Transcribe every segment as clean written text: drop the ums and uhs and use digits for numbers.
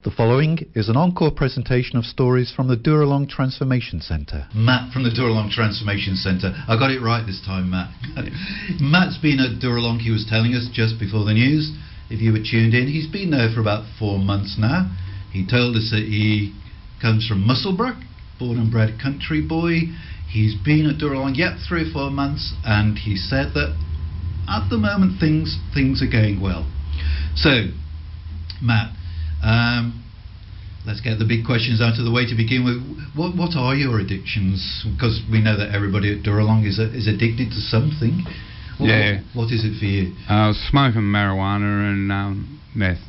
The following is an encore presentation of stories from the Dooralong Transformation Centre. Matt from the Dooralong Transformation Centre. I got it right this time, Matt. Matt's been at Dooralong, he was telling us just before the news. If you were tuned in, he's been there for about 4 months now. He told us that he comes from Musselburgh, born and bred country boy. He's been at Dooralong, 3 or 4 months, and he said that at the moment things are going well. So, Matt, let's get the big questions out of the way to begin with. What are your addictions? Because we know that everybody at Dooralong is addicted to something. What is it for you? Smoking marijuana and meth.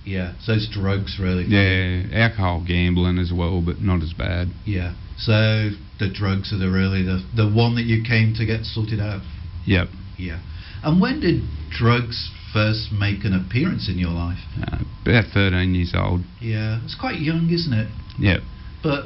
Yeah, so it's drugs really. Yeah, alcohol, gambling as well, but not as bad. Yeah, so the drugs are really the one that you came to get sorted out. Yep. Yeah. And when did drugs first make an appearance in your life? About 13 years old. Yeah, it's quite young, isn't it? Yep. But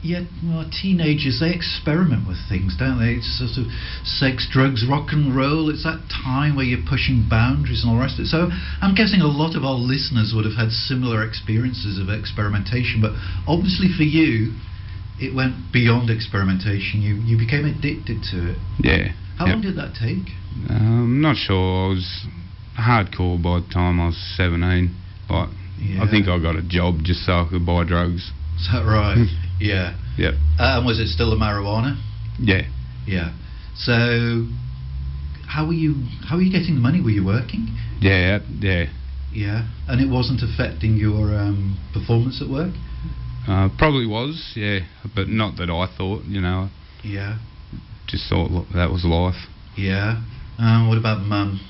yeah, well, teenagers, they experiment with things, don't they? It's sort of sex, drugs, rock and roll. It's that time where you're pushing boundaries and all the rest of it. So I'm guessing a lot of our listeners would have had similar experiences of experimentation, but obviously for you it went beyond experimentation. You became addicted to it. Yeah. How long did that take? I'm not sure. I was hardcore by the time I was 17. But I think I got a job just so I could buy drugs. Is that right? Yeah. Yep. And was it still the marijuana? Yeah. Yeah. So, how were you getting the money? Were you working? Yeah. Yeah. And it wasn't affecting your performance at work? Probably was, yeah, but not that I thought, Yeah. Just thought that was life. Yeah. What about Mum?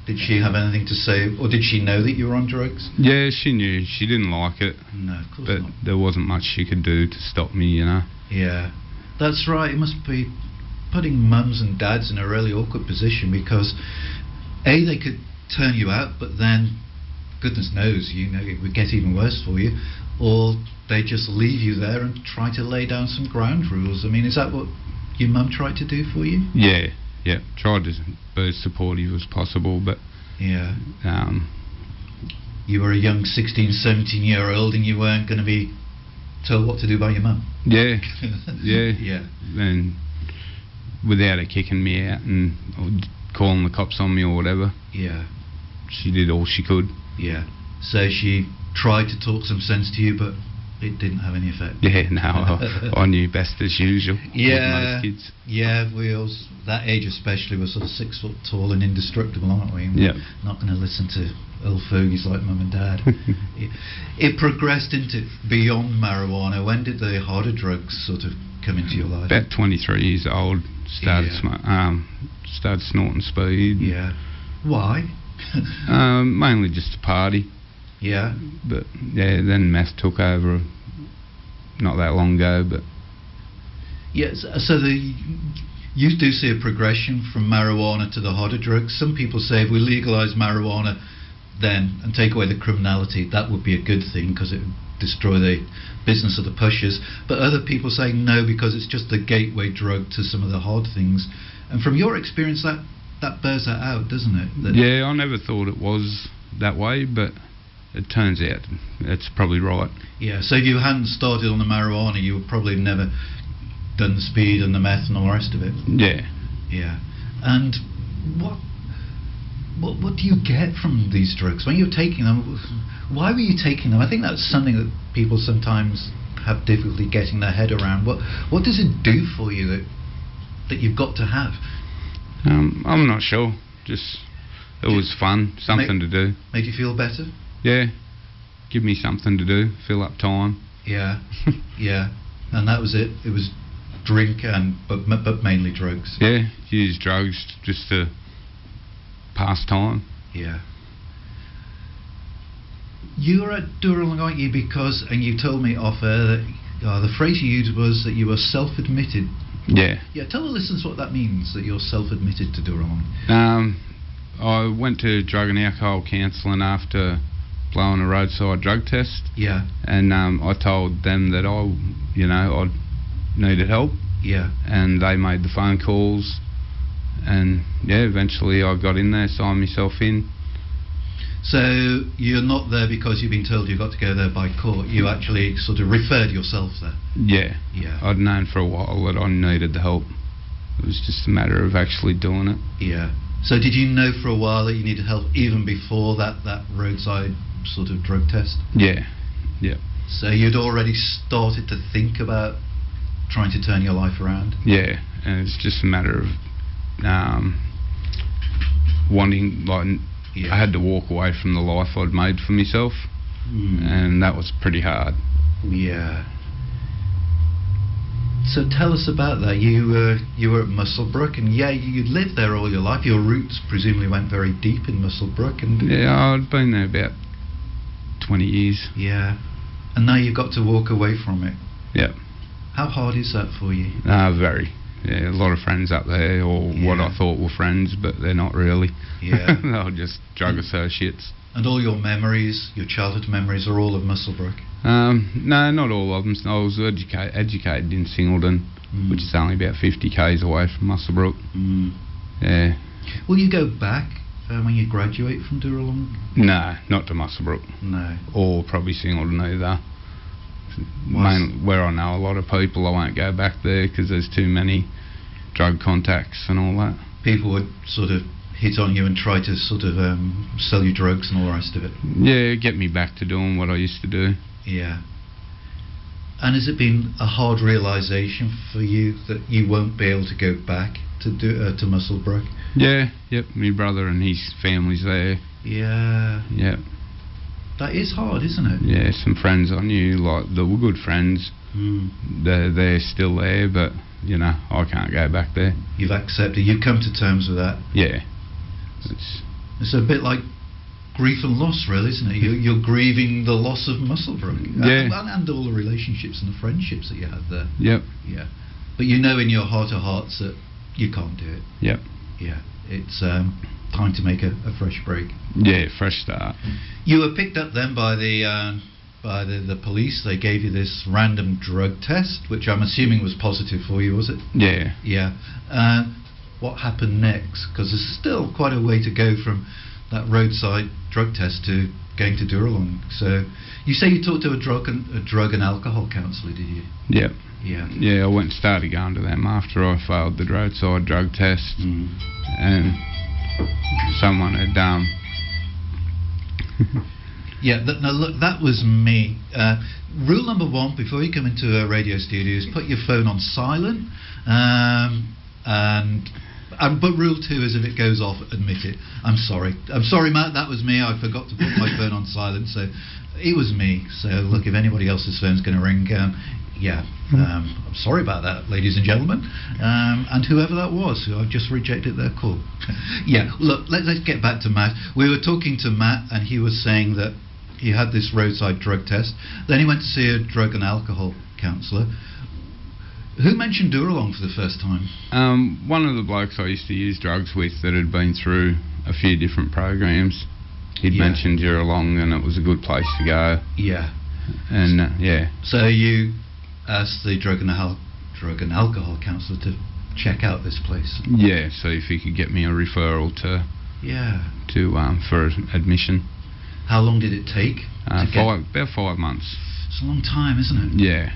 Did she have anything to say, or did she know that you were on drugs? Yeah, she knew. She didn't like it. No, of course but not. There wasn't much she could do to stop me, Yeah. That's right. It must be putting mums and dads in a really awkward position because, A, they could turn you out, but then, goodness knows, it would get even worse for you, or they just leave you there and try to lay down some ground rules. I mean, is that what your mum tried to do for you? Yeah. Tried to be as supportive as possible, but yeah. You were a young 16, 17-year-old and you weren't going to be told what to do by your mum. Yeah. Yeah. And without her kicking me out and calling the cops on me or whatever. Yeah. She did all she could. Yeah. So she tried to talk some sense to you, but it didn't have any effect. Yeah, no, I knew best as usual. Yeah, most kids. Yeah, we all, that age especially, we're sort of 6 foot tall and indestructible, aren't we? Yeah. Not going to listen to old fogies like Mum and Dad. It progressed into beyond marijuana. When did the harder drugs sort of come into your life? About 23 years old. Started snorting speed. Yeah. Why? Mainly just to party. Yeah. But yeah, then meth took over not that long ago. But yes, so you do see a progression from marijuana to the harder drugs. Some people say if we legalise marijuana then and take away the criminality, that would be a good thing because it would destroy the business of the pushers. But other people say no, because it's just the gateway drug to some of the hard things. And from your experience, that bears that out, doesn't it? Yeah, I never thought it was that way, but it turns out it's probably right. Yeah, so if you hadn't started on the marijuana, you would probably never done the speed and the meth and all the rest of it. Yeah. Yeah. And what do you get from these drugs? When you're taking them, why were you taking them? I think that's something that people sometimes have difficulty getting their head around. What does it do for you that you've got to have? I'm not sure. Just, it was fun, something to do. Made you feel better? Yeah, give me something to do, fill up time. Yeah, yeah, and that was it. It was drink but mainly drugs. Yeah, use drugs just to pass time. Yeah. You were at Dooralong, aren't you? Because, and you told me off air that the phrase you used was that you were self-admitted. Yeah. Yeah. Tell the listeners what that means. That you're self-admitted to Dooralong. I went to drug and alcohol counselling after blowing a roadside drug test. Yeah. And I told them that I needed help. Yeah. And they made the phone calls, and yeah, eventually I got in there, signed myself in. So you're not there because you've been told you've got to go there by court. You actually sort of referred yourself there. Yeah. Yeah. I'd known for a while that I needed the help. It was just a matter of actually doing it. Yeah. So did you know for a while that you needed help even before that roadside sort of drug test? Yeah. Yeah. So you'd already started to think about trying to turn your life around? Yeah. And it's just a matter of wanting, like, Yeah. I had to walk away from the life I'd made for myself, and that was pretty hard. Yeah. So tell us about that. You were at Musselbrook, and you'd lived there all your life. Your roots presumably went very deep in Musselbrook, and Yeah, I'd been there about 20 years. yeah. And now you've got to walk away from it. Yeah. How hard is that for you? Very. Yeah, a lot of friends up there, or what I thought were friends, but they're not really. Yeah. They're just drug associates. And all your memories, your childhood memories, are all of Musselbrook? No, not all of them. I was educated in Singleton, which is only about 50 k's away from Musselbrook. Yeah. Will you go back when you graduate from Dooralong? No, not to Musselbrook. No. Or probably Singleton either. Where I know a lot of people, I won't go back there because there's too many drug contacts and all that. People would sort of hit on you and try to sort of sell you drugs and all the rest of it. Yeah, get me back to doing what I used to do. Yeah. And has it been a hard realisation for you that you won't be able to go back to Musselbrook? Yeah, yep. My brother and his family's there. Yeah. Yep. That is hard, isn't it? Yeah, some friends I knew, like, that were good friends. They're still there, but, you know, I can't go back there. You've accepted. You've come to terms with that. Yeah. It's a bit like grief and loss, really, isn't it? You're grieving the loss of Musselbrook. Yeah. And all the relationships and the friendships that you had there. Yep. Yeah. But you know in your heart of hearts that you can't do it. Yep. Yeah. It's time to make a fresh break. Yeah, fresh start. You were picked up then by the police. They gave you this random drug test, which I'm assuming was positive for you, was it? Yeah. Yeah. What happened next? Because there's still quite a way to go from that roadside drug test to going to Dooralong. So you say you talked to a drug and alcohol counsellor, did you? Yep. Yeah. Yeah, I went and started going to them after I failed the roadside drug test, and someone had Yeah, now look, that was me. Rule number 1 before you come into a radio studio is put your phone on silent, but rule 2 is if it goes off, admit it. I'm sorry, Matt, that was me. I forgot to put my phone on silent, so it was me. So look, if anybody else's phone's going to ring, I'm sorry about that, ladies and gentlemen, and whoever that was who I've just rejected their call. Yeah, look, let's get back to Matt. We were talking to Matt, and he was saying that he had this roadside drug test. Then he went to see a drug and alcohol counsellor. Who mentioned Dooralong for the first time? One of the blokes I used to use drugs with that had been through a few different programs. He'd mentioned Dooralong, and it was a good place to go. Yeah. And yeah. So you asked the drug and alcohol counsellor to check out this place. Yeah, so if he could get me a referral to for admission. How long did it take? About 5 months. It's a long time, isn't it? Yeah.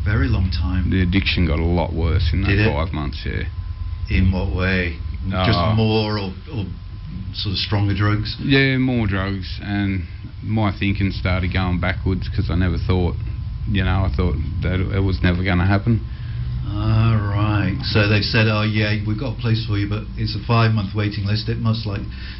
Very long time. The addiction got a lot worse in that 5 months, yeah. In what way? Just more or sort of stronger drugs? Yeah, more drugs, and my thinking started going backwards because I never thought, I thought that it was never going to happen. Right. So they said, oh yeah, we've got a place for you, but it's a 5-month waiting list. It must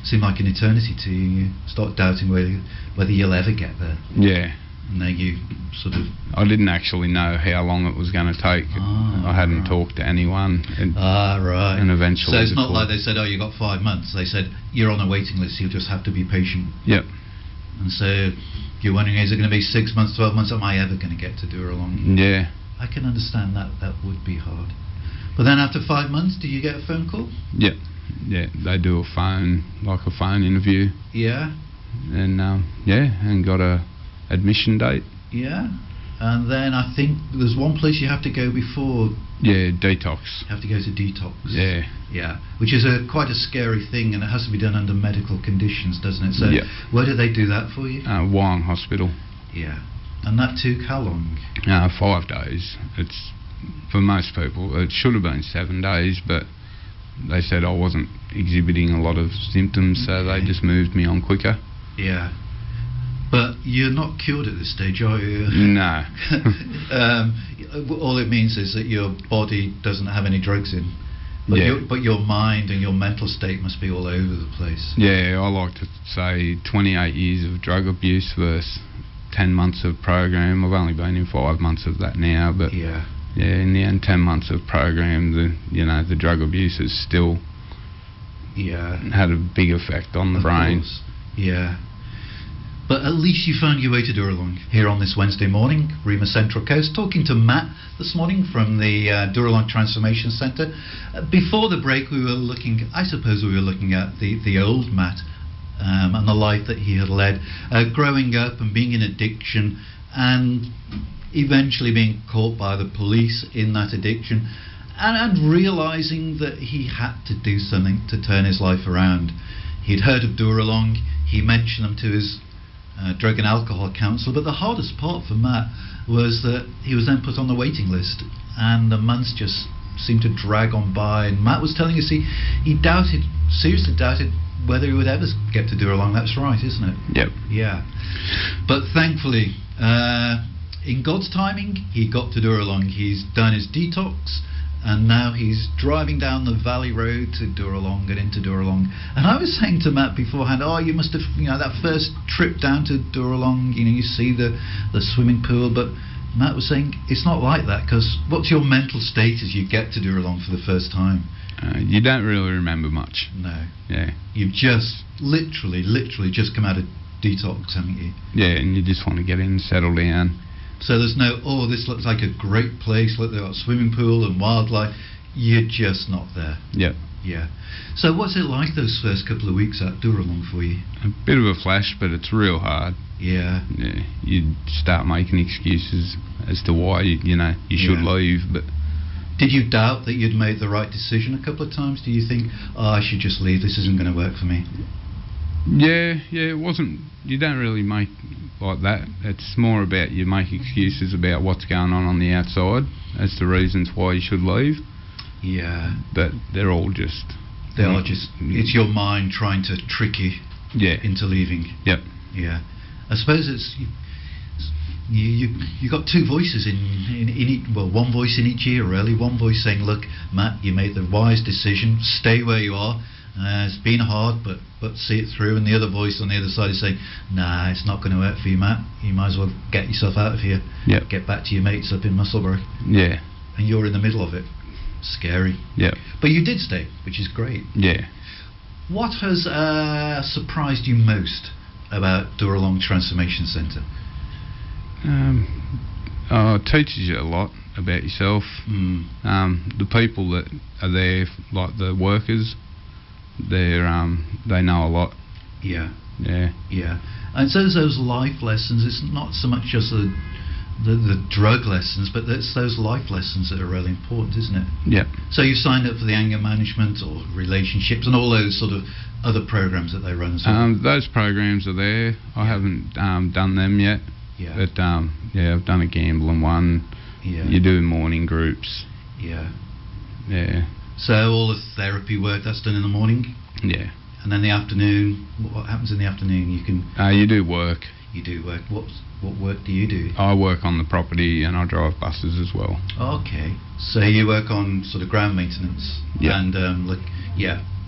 seem like an eternity to you. You start doubting whether you'll ever get there. Yeah. And then you sort of... I didn't actually know how long it was going to take. I hadn't talked to anyone. Right. And eventually... So it's not like they said, oh, you got 5 months. They said, you're on a waiting list, you'll just have to be patient. Yep. And so you're wondering, is it going to be 6 months, 12 months? Am I ever going to get to Dooralong? Yeah. I can understand that. That would be hard. But then after 5 months, do you get a phone call? Yep. Yeah, they do a phone interview. Yeah. And, and got a admission date. Yeah. And then I think there's one place you have to go before Yeah, detox. Have to go to detox. Yeah. Yeah, which is quite a scary thing, and it has to be done under medical conditions, doesn't it? So, Yeah. where do they do that for you? Wyong Hospital. Yeah, and that took how long? 5 days. It's for most people. It should have been 7 days, but they said I wasn't exhibiting a lot of symptoms, so they just moved me on quicker. Yeah, but you're not cured at this stage, are you? No. All it means is that your body doesn't have any drugs in. But, Yeah. but your mind and your mental state must be all over the place. Yeah, I like to say 28 years of drug abuse versus 10 months of program. I've only been in 5 months of that now, but Yeah. in the end, 10 months of program, the drug abuse has still had a big effect on the brain. Course. Yeah. But at least you found your way to Dooralong here on this Wednesday morning, Rima Central Coast, talking to Matt this morning from the Dooralong Transformation Centre. Before the break, we were looking at the old Matt and the life that he had led, growing up and being in addiction and eventually being caught by the police in that addiction and realising that he had to do something to turn his life around. He'd heard of Dooralong, he mentioned them to his drug and alcohol counsellor, but the hardest part for Matt was that he was then put on the waiting list and the months just seemed to drag on by, and Matt was telling us he seriously doubted whether he would ever get to Dooralong. That's right, isn't it? Yep. Yeah. But thankfully, in God's timing, he got to Dooralong. He's done his detox, and now he's driving down the valley road to Dooralong and into Dooralong. And I was saying to Matt beforehand, you must have, that first trip down to Dooralong, you see the swimming pool, but Matt was saying it's not like that, because what's your mental state as you get to Dooralong for the first time? You don't really remember much. No. Yeah. You've just literally just come out of detox, haven't you? Yeah, and you just want to get in and settle down. So there's no, this looks like a great place, look, they've got a swimming pool and wildlife. You're just not there. Yep. Yeah. So what's it like those first couple of weeks at Dooralong for you? A bit of a flash, but it's real hard. Yeah. Yeah. You start making excuses as to why you should leave, but. Did you doubt that you'd made the right decision a couple of times? Do you think, I should just leave, this isn't going to work for me? Yeah, it wasn't. You don't really make like that. It's more about you make excuses about what's going on the outside as to reasons why you should leave. Yeah. But they're all just. They are just. It's your mind trying to trick you. Yeah. Into leaving. Yep. Yeah. I suppose it's. You got two voices in each, one voice in each ear really. One voice saying, look, Matt, you made the wise decision, stay where you are. It's been hard, but see it through. And the other voice on the other side is saying, nah, it's not going to work for you, Matt. You might as well get yourself out of here. Yep. Get back to your mates up in Musselburgh. Yeah. And you're in the middle of it. Scary. Yeah. But you did stay, which is great. Yeah. What has surprised you most about Dooralong Transformation Centre? It teaches you a lot about yourself. The people that are there, like the workers, they know a lot. Yeah. Yeah. Yeah. And so those life lessons, it's not so much just the drug lessons, but it's those life lessons that are really important, isn't it? Yeah. So you signed up for the anger management or relationships and all those sort of other programs that they run as well? Those programs are there. I haven't done them yet. Yeah. But I've done a gambling one. Yeah. You do morning groups. Yeah. Yeah. So all the therapy work, that's done in the morning? Yeah. And then the afternoon, what happens in the afternoon? You do work. You do work. What work do you do? I work on the property and I drive buses as well. Okay. So you work on sort of ground maintenance. Yeah. And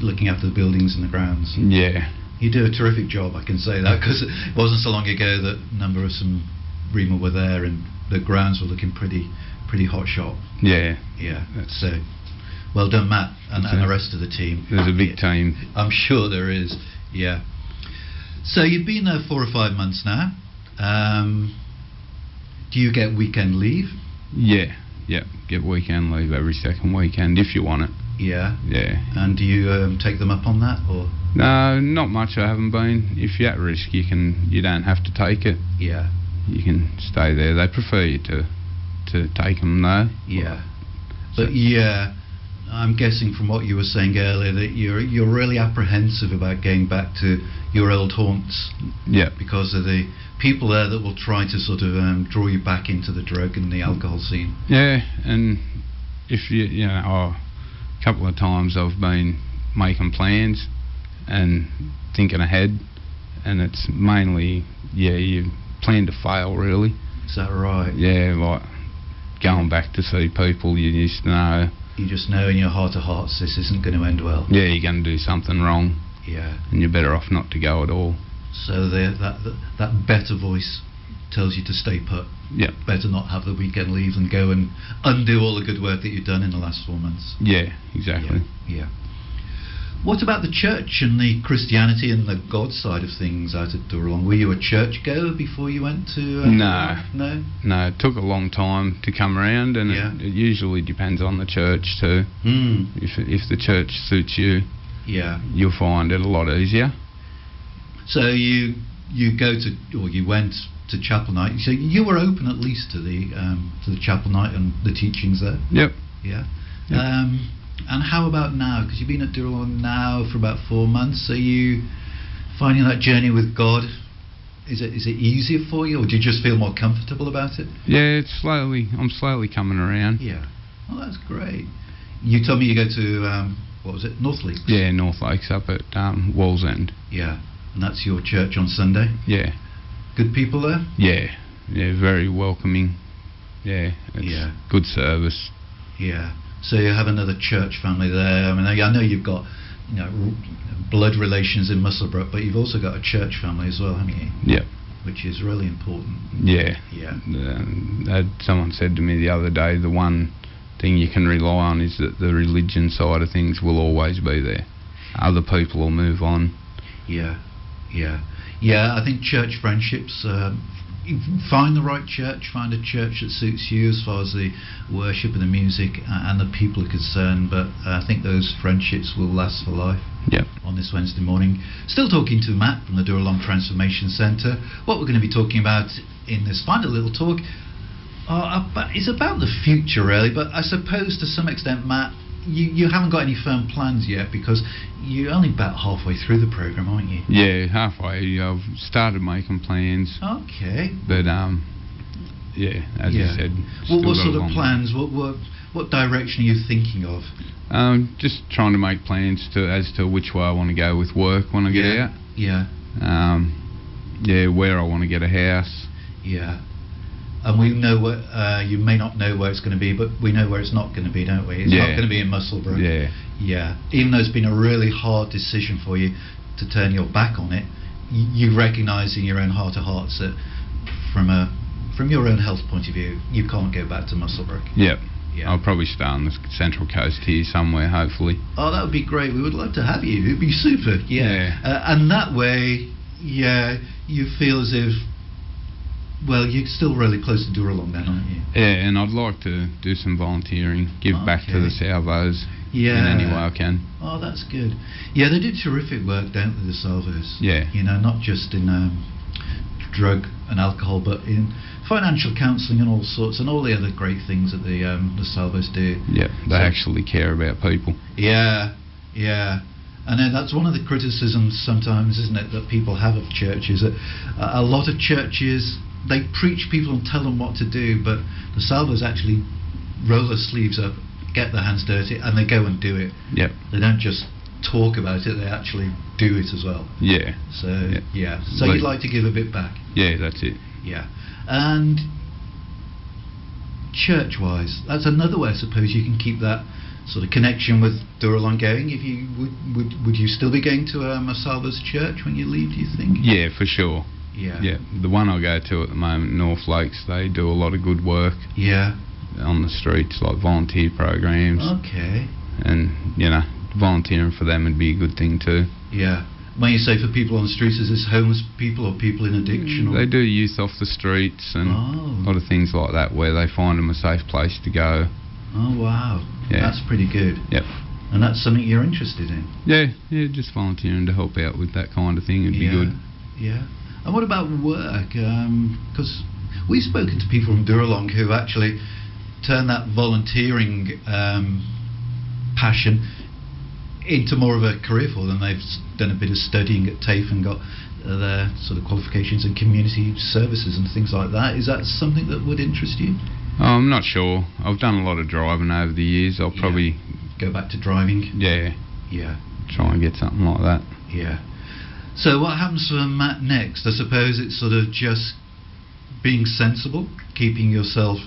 looking after the buildings and the grounds. Yeah. You do a terrific job, I can say that, because it wasn't so long ago that a number of some Rima were there and the grounds were looking pretty hot shot. Yeah. Yeah. So, well done, Matt, and the rest of the team. There's a big team. I'm sure there is. Yeah. So you've been there 4 or 5 months now. Do you get weekend leave? Yeah. Get weekend leave every second weekend if you want it. Yeah. Yeah. And do you take them up on that, or? No, not much. I haven't been. If you're at risk, you don't have to take it. Yeah. You can stay there. They prefer you to take them though. Yeah. But yeah, I'm guessing from what you were saying earlier that you're really apprehensive about going back to your old haunts. Yeah. Because of the people there that will try to sort of draw you back into the drug and the alcohol scene. Yeah, and if you know, a couple of times I've been making plans and thinking ahead, and it's mainly, you plan to fail, really. Is that right? Yeah, like going back to see people you used to know. You just know in your heart of hearts this isn't going to end well. Yeah, you're going to do something wrong. Yeah. And you're better off not to go at all. So that better voice tells you to stay put. Yeah. Better not have the weekend leave and go and undo all the good work that you've done in the last 4 months. Yeah, exactly. Yeah. What about the church and the Christianity and the God side of things out at Dooralong? Were you a church goer before you went to... No. No? No, it took a long time to come around, and it usually depends on the church too. If the church suits you, you'll find it a lot easier. So you go to, or you went to chapel night. So you were open at least to the chapel night and the teachings there. Yep. Yeah. Yep. And how about now? Because you've been at Dooralong now for about 4 months. Are you finding that journey with God? Is it easier for you, or do you just feel more comfortable about it? Yeah, I'm slowly coming around. Yeah. Oh, that's great. You told me you go to what was it, North Lakes? Yeah, North Lakes up at Walls End. Yeah. And that's your church on Sunday? Yeah. Good people there? Yeah. Yeah, very welcoming. Yeah. It's good service. Yeah. So you have another church family there. I mean, I know you've got, blood relations in Musselburgh, but you've also got a church family as well, haven't you? Yeah. Which is really important. Yeah. Yeah. Someone said to me the other day, the one thing you can rely on is that the religion side of things will always be there. Other people will move on. Yeah. Yeah. Yeah, I think church friendships, find the right church, find a church that suits you as far as the worship and the music and the people are concerned, but I think those friendships will last for life. Yep. On this Wednesday morning. Still talking to Matt from the Dooralong Transformation Centre. What we're going to be talking about in this final little talk is about the future, really, but I suppose to some extent, Matt, you haven't got any firm plans yet, because you're only about halfway through the programme, aren't you? Yeah, halfway. I've started making plans. Okay. But as you said, what sort of plans? What direction are you thinking of? Just trying to make plans as to which way I want to go with work when I get out. Yeah. Where I want to get a house. Yeah. And we know you may not know where it's going to be, but we know where it's not going to be, don't we? It's not going to be in Musselburgh. Yeah. Yeah. Even though it's been a really hard decision for you to turn your back on it, you recognise in your own heart of hearts that from your own health point of view, you can't go back to Musselburgh. Yep. Yeah. I'll probably stay on the Central Coast here somewhere, hopefully. Oh, that would be great. We would love to have you. It would be super. Yeah. And that way, you feel as if, well, you're still really close to Dooralong then, aren't you? Yeah, and I'd like to do some volunteering, give back to the Salvos in any way I can. Oh, that's good. Yeah, they do terrific work, don't they, the Salvos? Yeah. Not just in drug and alcohol, but in financial counselling and all sorts, and all the other great things that the Salvos do. Yeah, they actually care about people. Yeah, yeah. And then that's one of the criticisms sometimes, isn't it, that people have of churches, that a lot of churches, they preach people and tell them what to do, but the Salvos actually roll their sleeves up, get their hands dirty, and they go and do it. Yep. They don't just talk about it, they actually do it as well. Yeah. So, So you'd like to give a bit back? Yeah, that's it. Yeah. And church-wise, that's another way, I suppose, you can keep that sort of connection with Dooralong going. If you would you still be going to a Salvos church when you leave, do you think? Yeah, for sure. Yeah. The one I go to at the moment, North Lakes, they do a lot of good work. Yeah. On the streets, like volunteer programs. Okay. And volunteering for them would be a good thing too. Yeah. When you say for people on the streets, is this homeless people or people in addiction? Or? They do youth off the streets and a lot of things like that, where they find them a safe place to go. Oh wow. Yeah. That's pretty good. Yep. And that's something you're interested in? Yeah, just volunteering to help out with that kind of thing would be good. Yeah. And what about work? Because we've spoken to people from Dooralong who actually, turn that volunteering passion into more of a career for them. They've done a bit of studying at TAFE and got their sort of qualifications in community services and things like that. Is that something that would interest you? I'm not sure. I've done a lot of driving over the years. I'll probably go back to driving. Yeah. Try and get something like that. Yeah. So what happens for Matt next? I suppose it's sort of just being sensible, keeping yourself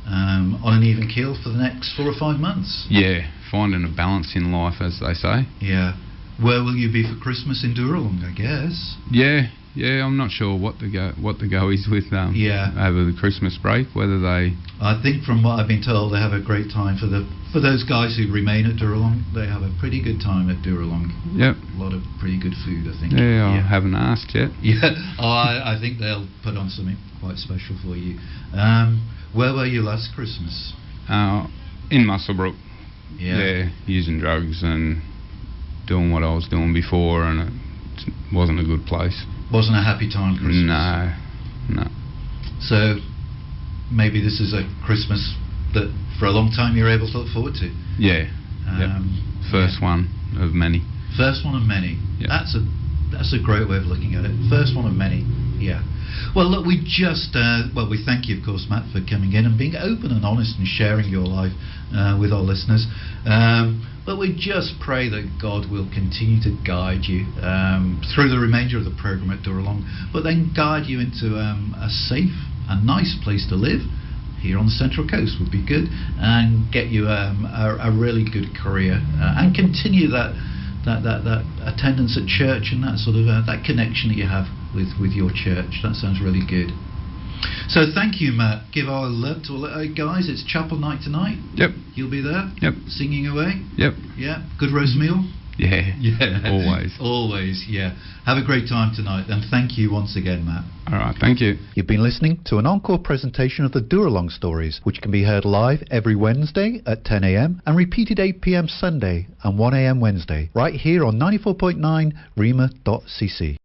on an even keel for the next 4 or 5 months. Yeah, finding a balance in life, as they say. Yeah. Where will you be for Christmas in Dooralong, I guess? Yeah, I'm not sure what the go is with over the Christmas break. Whether they, I think from what I've been told, they have a great time for those guys who remain at Dooralong. They have a pretty good time at Dooralong. Yep. A lot of pretty good food, I think. Yeah, I haven't asked yet. Yeah. I think they'll put on something quite special for you. Where were you last Christmas? In Muswellbrook. Yeah, using drugs and doing what I was doing before, and it wasn't a good place. Wasn't a happy time Christmas? No. So maybe this is a Christmas that for a long time you're able to look forward to. Yeah. First one of many. First one of many. Yep. That's a great way of looking at it. First one of many. Yeah. Well, look, we thank you, of course, Matt, for coming in and being open and honest and sharing your life with our listeners. But we just pray that God will continue to guide you through the remainder of the programme at Dooralong, but then guide you into a safe and nice place to live here on the Central Coast would be good, and get you a really good career and continue that attendance at church and that sort of that connection that you have with your church. That sounds really good. So thank you, Matt. Give our love to all the guys. It's chapel night tonight. Yep. You'll be there. Yep. Singing away. Yep. Yeah. Good roast meal. Yeah. Always. Always. Yeah. Have a great time tonight, and thank you once again, Matt. All right. Thank you. You've been listening to an encore presentation of the Dooralong stories, which can be heard live every Wednesday at 10 a.m. and repeated 8 p.m. Sunday and 1 a.m. Wednesday, right here on 94.9 Rema.cc.